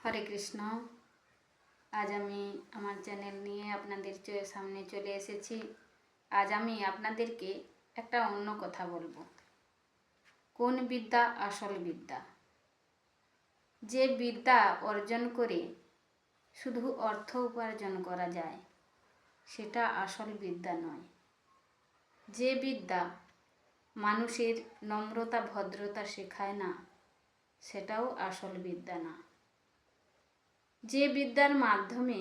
হরে কৃষ্ণ। আজ আমি আমার চ্যানেল নিয়ে আপনাদের সামনে চলে এসেছি। আজ আমি আপনাদেরকে একটা অন্য কথা বলবো। কোন বিদ্যা আসল বিদ্যা? যে বিদ্যা অর্জন করে শুধু অর্থ উপার্জন করা যায় সেটা আসল বিদ্যা নয়। যে বিদ্যা মানুষের নম্রতা ভদ্রতা শেখায় না সেটাও আসল বিদ্যা না। যে বিদ্যার মাধ্যমে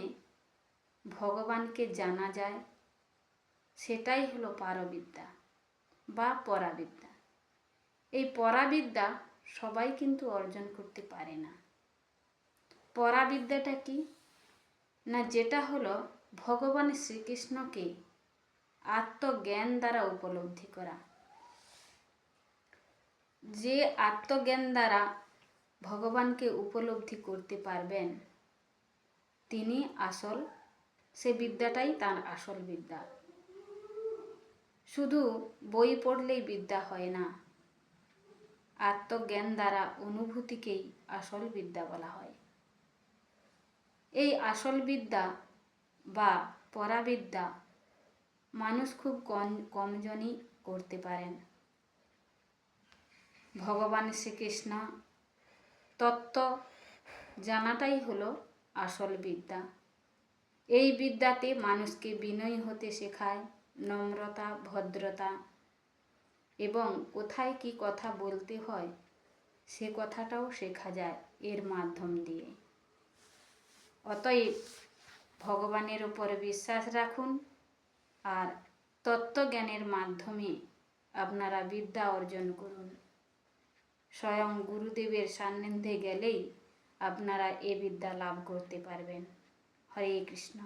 ভগবানকে জানা যায় সেটাই হলো পারবিদ্যা বা পরাবিদ্যা। এই পরাবিদ্যা সবাই কিন্তু অর্জন করতে পারে না। পরাবিদ্যাটা কি না, যেটা হলো ভগবান শ্রীকৃষ্ণকে আত্মজ্ঞান দ্বারা উপলব্ধি করা। যে আত্মজ্ঞান দ্বারা ভগবানকে উপলব্ধি করতে পারবেন তিনি আসল, সে বিদ্যাটাই তার আসল বিদ্যা। শুধু বই পড়লেই বিদ্যা হয় না, আত্মজ্ঞান দ্বারা অনুভূতিকেই আসল বিদ্যা বলা হয়। এই আসল বিদ্যা বা পরাবিদ্যা মানুষ খুব কমজনই করতে পারেন। ভগবান শ্রীকৃষ্ণ তত্ত্ব জানাটাই হলো আসল বিদ্যা। এই বিদ্যাতে মানুষকে বিনয়ী হতে শেখায়, নম্রতা ভদ্রতা এবং কোথায় কি কথা বলতে হয় সে কথাটাও শেখা যায় এর মাধ্যম দিয়ে। অতএব ভগবানের উপরে বিশ্বাস রাখুন আর তত্ত্বজ্ঞানের মাধ্যমে আপনারা বিদ্যা অর্জন করুন। স্বয়ং গুরুদেবের সান্নিধ্যে গেলেই আপনারা এ বিদ্যা লাভ করতে পারবেন। হরে কৃষ্ণ।